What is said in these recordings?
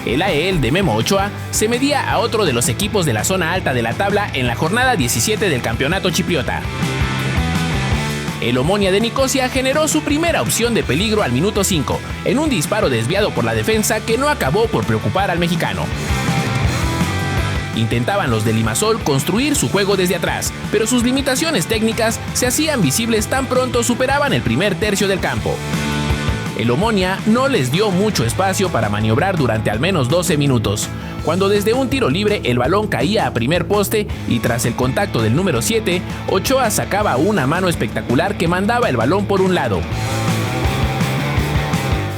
El AEL de Memo Ochoa se medía a otro de los equipos de la zona alta de la tabla en la jornada 17 del campeonato chipriota. El Omonia de Nicosia generó su primera opción de peligro al minuto 5, en un disparo desviado por la defensa que no acabó por preocupar al mexicano. Intentaban los de Limasol construir su juego desde atrás, pero sus limitaciones técnicas se hacían visibles tan pronto superaban el primer tercio del campo. El Omonia no les dio mucho espacio para maniobrar durante al menos 12 minutos, cuando desde un tiro libre el balón caía a primer poste y tras el contacto del número 7, Ochoa sacaba una mano espectacular que mandaba el balón por un lado.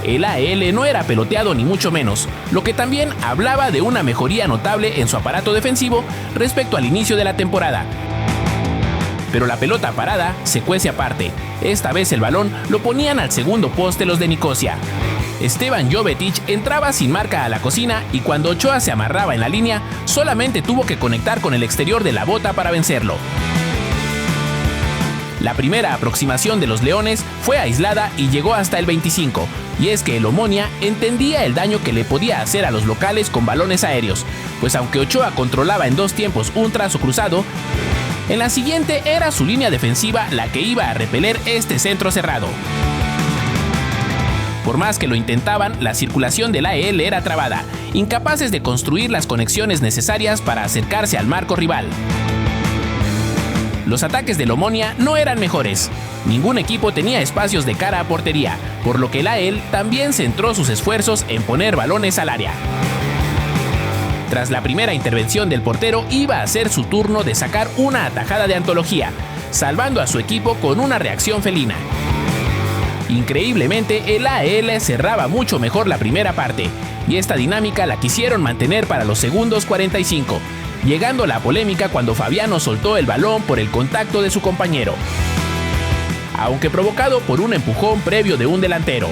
El AEL no era peloteado ni mucho menos, lo que también hablaba de una mejoría notable en su aparato defensivo respecto al inicio de la temporada. Pero la pelota parada se cuece aparte. Esta vez el balón lo ponían al segundo poste los de Nicosia. Esteban Jovetic entraba sin marca a la cocina y cuando Ochoa se amarraba en la línea, solamente tuvo que conectar con el exterior de la bota para vencerlo. La primera aproximación de los Leones fue aislada y llegó hasta el 25, y es que el Omonia entendía el daño que le podía hacer a los locales con balones aéreos, pues aunque Ochoa controlaba en 2 tiempos un trazo cruzado, en la siguiente era su línea defensiva la que iba a repeler este centro cerrado. Por más que lo intentaban, la circulación del AEL era trabada, incapaces de construir las conexiones necesarias para acercarse al marco rival. Los ataques del Omonia no eran mejores. Ningún equipo tenía espacios de cara a portería, por lo que el AEL también centró sus esfuerzos en poner balones al área. Tras la primera intervención del portero, iba a ser su turno de sacar una atajada de antología, salvando a su equipo con una reacción felina. Increíblemente, el AEL cerraba mucho mejor la primera parte, y esta dinámica la quisieron mantener para los segundos 45, llegando la polémica cuando Fabiano soltó el balón por el contacto de su compañero, aunque provocado por un empujón previo de un delantero.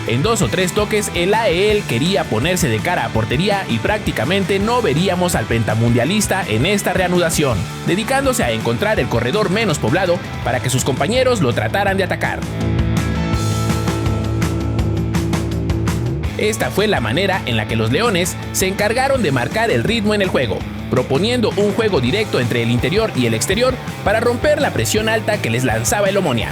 En 2 o 3 toques, el AEL quería ponerse de cara a portería y prácticamente no veríamos al pentamundialista en esta reanudación, dedicándose a encontrar el corredor menos poblado para que sus compañeros lo trataran de atacar. Esta fue la manera en la que los Leones se encargaron de marcar el ritmo en el juego, proponiendo un juego directo entre el interior y el exterior para romper la presión alta que les lanzaba el Omonia.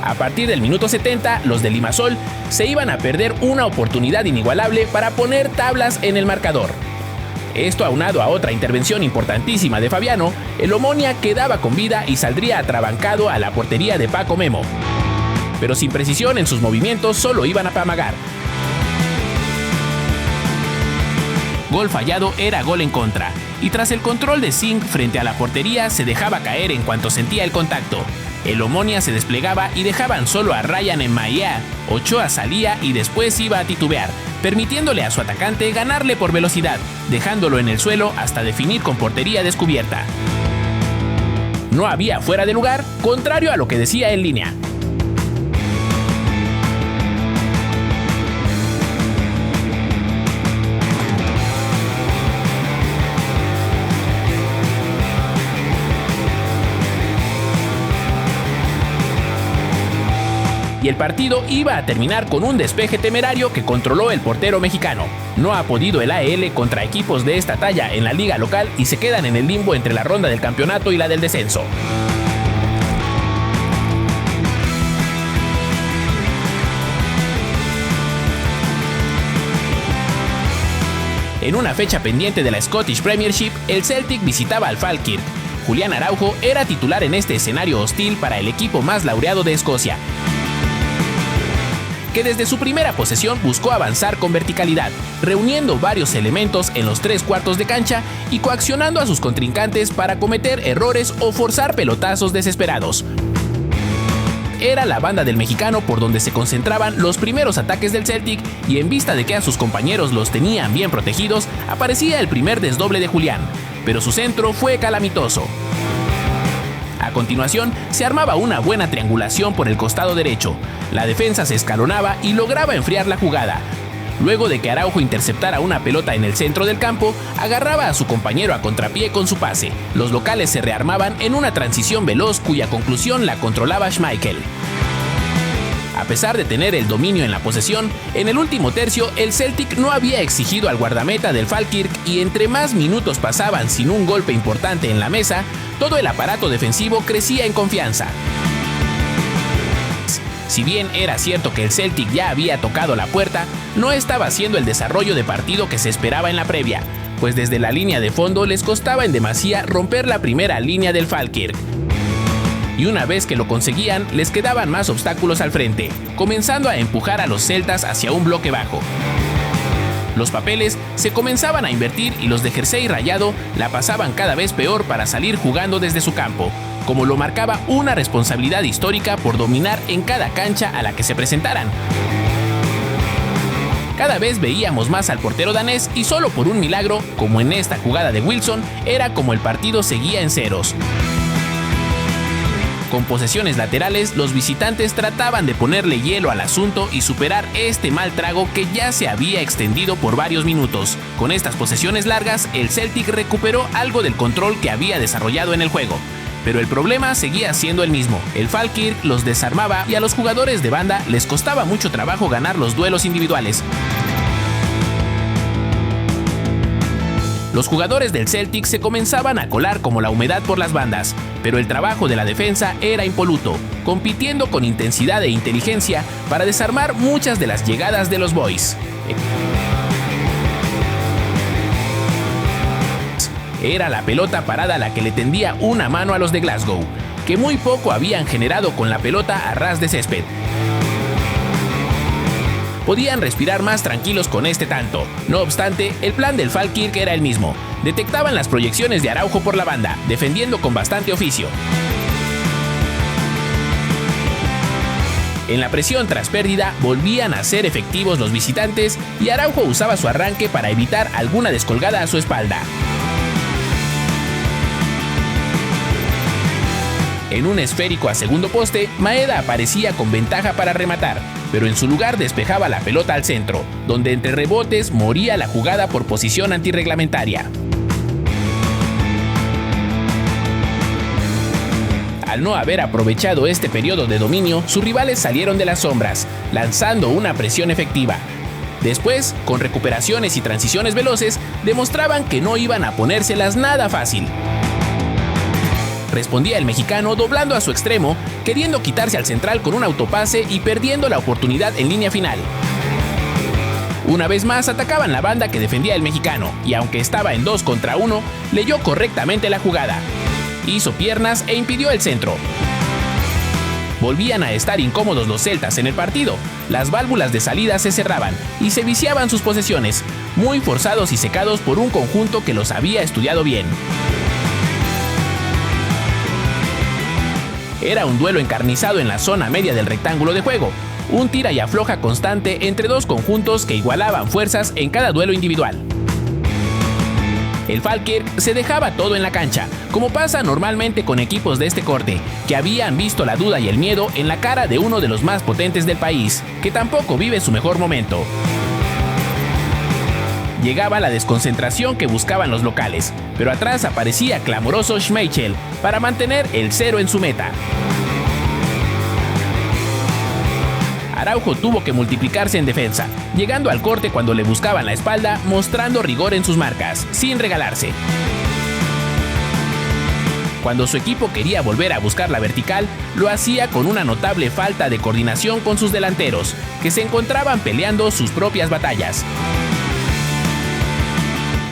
A partir del minuto 70, los de Limasol se iban a perder una oportunidad inigualable para poner tablas en el marcador. Esto aunado a otra intervención importantísima de Fabiano, el Omonia quedaba con vida y saldría atrabancado a la portería de Paco Memo. Pero sin precisión en sus movimientos solo iban a amagar. Gol fallado era gol en contra, y tras el control de Zinc frente a la portería se dejaba caer en cuanto sentía el contacto. El Omonia se desplegaba y dejaban solo a Ryan en Maia. Ochoa salía y después iba a titubear, permitiéndole a su atacante ganarle por velocidad, dejándolo en el suelo hasta definir con portería descubierta. No había fuera de lugar, contrario a lo que decía en línea. Y el partido iba a terminar con un despeje temerario que controló el portero mexicano. No ha podido el AEL contra equipos de esta talla en la liga local y se quedan en el limbo entre la ronda del campeonato y la del descenso. En una fecha pendiente de la Scottish Premiership, el Celtic visitaba al Falkirk. Julián Araujo era titular en este escenario hostil para el equipo más laureado de Escocia, que desde su primera posesión buscó avanzar con verticalidad, reuniendo varios elementos en los 3/4 de cancha y coaccionando a sus contrincantes para cometer errores o forzar pelotazos desesperados. Era la banda del mexicano por donde se concentraban los primeros ataques del Celtic y en vista de que a sus compañeros los tenían bien protegidos, aparecía el primer desdoble de Julián, pero su centro fue calamitoso. A continuación, se armaba una buena triangulación por el costado derecho. La defensa se escalonaba y lograba enfriar la jugada. Luego de que Araujo interceptara una pelota en el centro del campo, agarraba a su compañero a contrapié con su pase. Los locales se rearmaban en una transición veloz cuya conclusión la controlaba Schmeichel. A pesar de tener el dominio en la posesión, en el último tercio el Celtic no había exigido al guardameta del Falkirk y entre más minutos pasaban sin un golpe importante en la mesa, todo el aparato defensivo crecía en confianza. Si bien era cierto que el Celtic ya había tocado la puerta, no estaba haciendo el desarrollo de partido que se esperaba en la previa, pues desde la línea de fondo les costaba en demasía romper la primera línea del Falkirk. Y una vez que lo conseguían, les quedaban más obstáculos al frente, comenzando a empujar a los celtas hacia un bloque bajo. Los papeles se comenzaban a invertir y los de jersey rayado la pasaban cada vez peor para salir jugando desde su campo, como lo marcaba una responsabilidad histórica por dominar en cada cancha a la que se presentaran. Cada vez veíamos más al portero danés y solo por un milagro, como en esta jugada de Wilson, era como el partido seguía en ceros. Con posesiones laterales, los visitantes trataban de ponerle hielo al asunto y superar este mal trago que ya se había extendido por varios minutos. Con estas posesiones largas, el Celtic recuperó algo del control que había desarrollado en el juego. Pero el problema seguía siendo el mismo. El Falkirk los desarmaba y a los jugadores de banda les costaba mucho trabajo ganar los duelos individuales. Los jugadores del Celtic se comenzaban a colar como la humedad por las bandas, pero el trabajo de la defensa era impoluto, compitiendo con intensidad e inteligencia para desarmar muchas de las llegadas de los Boys. Era la pelota parada la que le tendía una mano a los de Glasgow, que muy poco habían generado con la pelota a ras de césped. Podían respirar más tranquilos con este tanto. No obstante, el plan del Falkirk era el mismo. Detectaban las proyecciones de Araujo por la banda, defendiendo con bastante oficio. En la presión tras pérdida, volvían a ser efectivos los visitantes y Araujo usaba su arranque para evitar alguna descolgada a su espalda. En un esférico a segundo poste, Maeda aparecía con ventaja para rematar, pero en su lugar despejaba la pelota al centro, donde entre rebotes moría la jugada por posición antirreglamentaria. Al no haber aprovechado este periodo de dominio, sus rivales salieron de las sombras, lanzando una presión efectiva. Después, con recuperaciones y transiciones veloces, demostraban que no iban a ponérselas nada fácil. Respondía el mexicano doblando a su extremo, queriendo quitarse al central con un autopase y perdiendo la oportunidad en línea final. Una vez más atacaban la banda que defendía el mexicano, y aunque estaba en 2 contra 1, leyó correctamente la jugada. Hizo piernas e impidió el centro. Volvían a estar incómodos los celtas en el partido. Las válvulas de salida se cerraban y se viciaban sus posesiones, muy forzados y secados por un conjunto que los había estudiado bien. Era un duelo encarnizado en la zona media del rectángulo de juego, un tira y afloja constante entre dos conjuntos que igualaban fuerzas en cada duelo individual. El Falkirk se dejaba todo en la cancha, como pasa normalmente con equipos de este corte, que habían visto la duda y el miedo en la cara de uno de los más potentes del país, que tampoco vive su mejor momento. Llegaba la desconcentración que buscaban los locales, pero atrás aparecía clamoroso Schmeichel para mantener el 0 en su meta. Araujo tuvo que multiplicarse en defensa, llegando al corte cuando le buscaban la espalda, mostrando rigor en sus marcas, sin regalarse. Cuando su equipo quería volver a buscar la vertical, lo hacía con una notable falta de coordinación con sus delanteros, que se encontraban peleando sus propias batallas.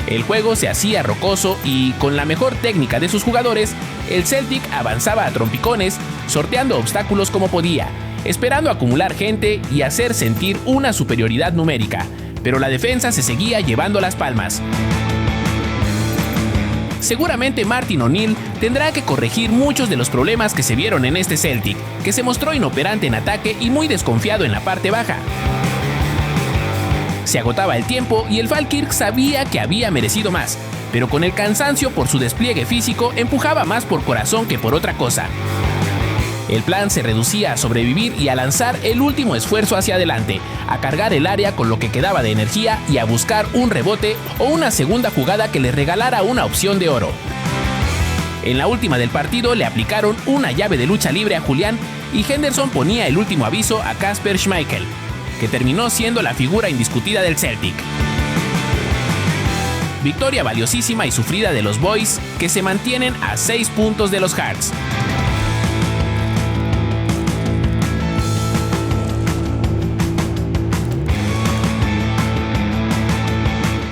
El juego se hacía rocoso y, con la mejor técnica de sus jugadores, el Celtic avanzaba a trompicones, sorteando obstáculos como podía, esperando acumular gente y hacer sentir una superioridad numérica, pero la defensa se seguía llevando las palmas. Seguramente Martin O'Neill tendrá que corregir muchos de los problemas que se vieron en este Celtic, que se mostró inoperante en ataque y muy desconfiado en la parte baja. Se agotaba el tiempo y el Falkirk sabía que había merecido más, pero con el cansancio por su despliegue físico empujaba más por corazón que por otra cosa. El plan se reducía a sobrevivir y a lanzar el último esfuerzo hacia adelante, a cargar el área con lo que quedaba de energía y a buscar un rebote o una segunda jugada que les regalara una opción de oro. En la última del partido le aplicaron una llave de lucha libre a Julián y Henderson ponía el último aviso a Kasper Schmeichel, que terminó siendo la figura indiscutida del Celtic. Victoria valiosísima y sufrida de los Boys, que se mantienen a 6 puntos de los Hearts.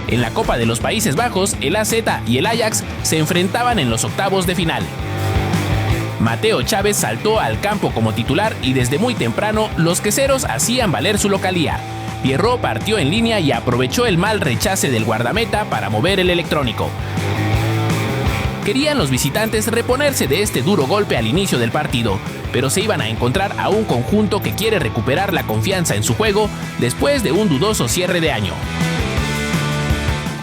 En la Copa de los Países Bajos, el AZ y el Ajax se enfrentaban en los octavos de final. Mateo Chávez saltó al campo como titular y desde muy temprano los queseros hacían valer su localía. Pierrot partió en línea y aprovechó el mal rechace del guardameta para mover el electrónico. Querían los visitantes reponerse de este duro golpe al inicio del partido, pero se iban a encontrar a un conjunto que quiere recuperar la confianza en su juego después de un dudoso cierre de año.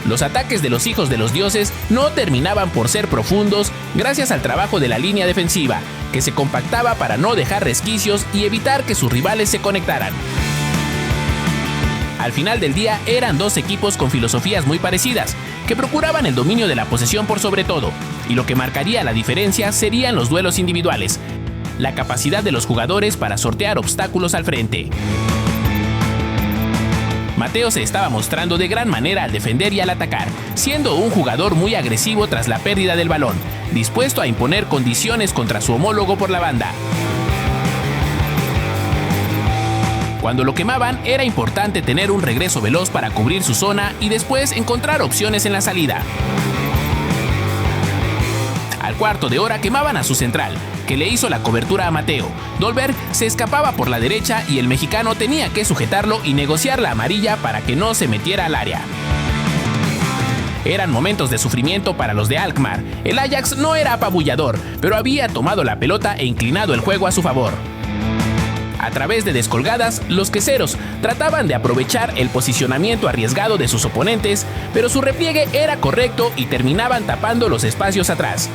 Los ataques de los hijos de los dioses no terminaban por ser profundos gracias al trabajo de la línea defensiva, que se compactaba para no dejar resquicios y evitar que sus rivales se conectaran. Al final del día eran dos equipos con filosofías muy parecidas, que procuraban el dominio de la posesión por sobre todo, y lo que marcaría la diferencia serían los duelos individuales, la capacidad de los jugadores para sortear obstáculos al frente. Mateo se estaba mostrando de gran manera al defender y al atacar, siendo un jugador muy agresivo tras la pérdida del balón, dispuesto a imponer condiciones contra su homólogo por la banda. Cuando lo quemaban, era importante tener un regreso veloz para cubrir su zona y después encontrar opciones en la salida. Al cuarto de hora quemaban a su central, que le hizo la cobertura a Mateo. Dolberg se escapaba por la derecha y el mexicano tenía que sujetarlo y negociar la amarilla para que no se metiera al área. Eran momentos de sufrimiento para los de Alkmaar. El Ajax no era apabullador, pero había tomado la pelota e inclinado el juego a su favor. A través de descolgadas, los queseros trataban de aprovechar el posicionamiento arriesgado de sus oponentes, pero su repliegue era correcto y terminaban tapando los espacios atrás.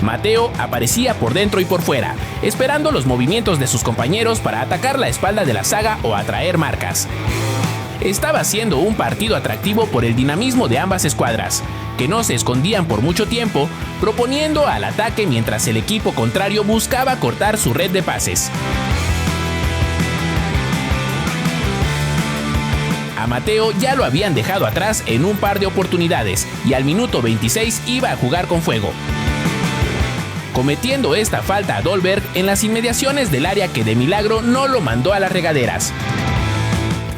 Mateo aparecía por dentro y por fuera, esperando los movimientos de sus compañeros para atacar la espalda de la zaga o atraer marcas. Estaba siendo un partido atractivo por el dinamismo de ambas escuadras, que no se escondían por mucho tiempo, proponiendo al ataque mientras el equipo contrario buscaba cortar su red de pases. A Mateo ya lo habían dejado atrás en un par de oportunidades y al minuto 26 iba a jugar con fuego, cometiendo esta falta a Dolberg en las inmediaciones del área que de milagro no lo mandó a las regaderas.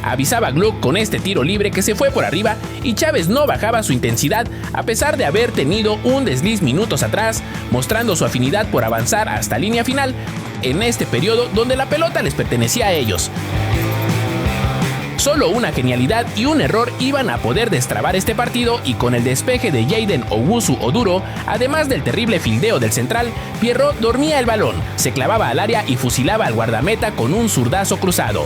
Avisaba Gluck con este tiro libre que se fue por arriba y Chávez no bajaba su intensidad a pesar de haber tenido un desliz minutos atrás, mostrando su afinidad por avanzar hasta línea final en este periodo donde la pelota les pertenecía a ellos. Solo una genialidad y un error iban a poder destrabar este partido y con el despeje de Jaden Owusu-Oduro, además del terrible fildeo del central, Pierrot dormía el balón, se clavaba al área y fusilaba al guardameta con un zurdazo cruzado.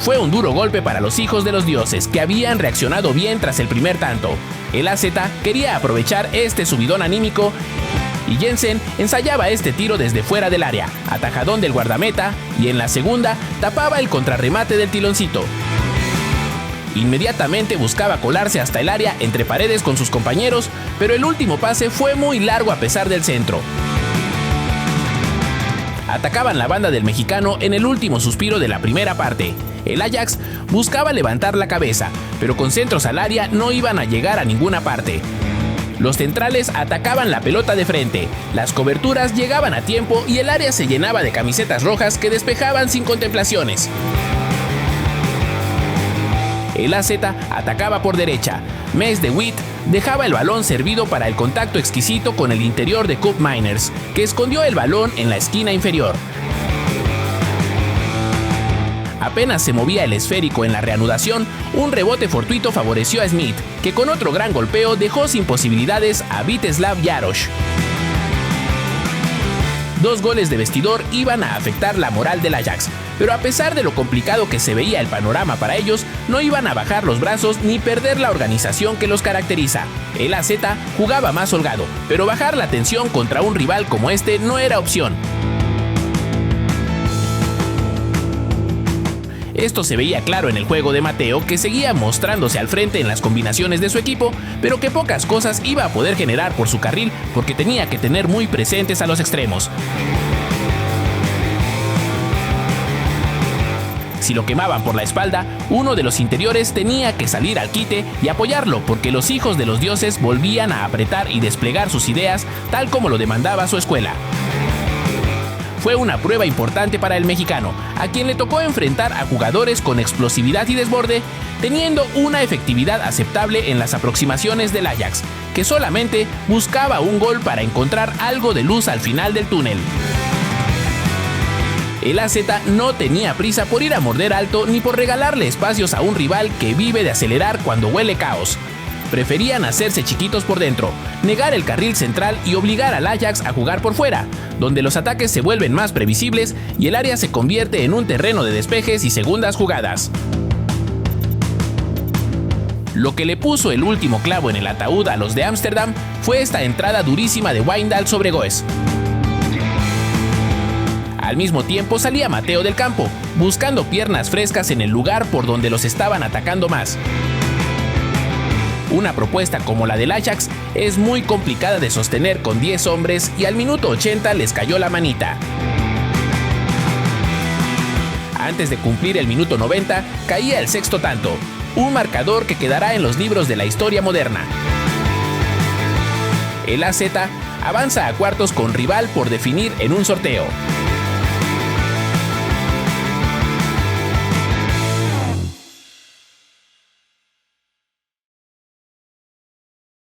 Fue un duro golpe para los hijos de los dioses, que habían reaccionado bien tras el primer tanto. El AZ quería aprovechar este subidón anímico y Jensen ensayaba este tiro desde fuera del área, atajadón del guardameta, y en la segunda tapaba el contrarremate del tiloncito. Inmediatamente buscaba colarse hasta el área entre paredes con sus compañeros, pero el último pase fue muy largo a pesar del centro. Atacaban la banda del mexicano en el último suspiro de la primera parte. El Ajax buscaba levantar la cabeza, pero con centros al área no iban a llegar a ninguna parte. Los centrales atacaban la pelota de frente, las coberturas llegaban a tiempo y el área se llenaba de camisetas rojas que despejaban sin contemplaciones. El AZ atacaba por derecha. Mes de Witt dejaba el balón servido para el contacto exquisito con el interior de Koop Meiners, que escondió el balón en la esquina inferior. Apenas se movía el esférico en la reanudación, un rebote fortuito favoreció a Smith, que con otro gran golpeo dejó sin posibilidades a Vítězslav Jaroš. 2 goles de vestidor iban a afectar la moral del Ajax, pero a pesar de lo complicado que se veía el panorama para ellos, no iban a bajar los brazos ni perder la organización que los caracteriza. El AZ jugaba más holgado, pero bajar la tensión contra un rival como este no era opción. Esto se veía claro en el juego de Mateo, que seguía mostrándose al frente en las combinaciones de su equipo, pero que pocas cosas iba a poder generar por su carril porque tenía que tener muy presentes a los extremos. Si lo quemaban por la espalda, uno de los interiores tenía que salir al quite y apoyarlo, porque los hijos de los dioses volvían a apretar y desplegar sus ideas tal como lo demandaba su escuela. Fue una prueba importante para el mexicano, a quien le tocó enfrentar a jugadores con explosividad y desborde, teniendo una efectividad aceptable en las aproximaciones del Ajax, que solamente buscaba un gol para encontrar algo de luz al final del túnel. El AZ no tenía prisa por ir a morder alto ni por regalarle espacios a un rival que vive de acelerar cuando huele caos. Preferían hacerse chiquitos por dentro, negar el carril central y obligar al Ajax a jugar por fuera, donde los ataques se vuelven más previsibles y el área se convierte en un terreno de despejes y segundas jugadas. Lo que le puso el último clavo en el ataúd a los de Ámsterdam fue esta entrada durísima de Wijndal sobre Goes. Al mismo tiempo salía Mateo del campo, buscando piernas frescas en el lugar por donde los estaban atacando más. Una propuesta como la del Ajax es muy complicada de sostener con 10 hombres y al minuto 80 les cayó la manita. Antes de cumplir el minuto 90, caía el sexto tanto, un marcador que quedará en los libros de la historia moderna. El AZ avanza a cuartos con rival por definir en un sorteo.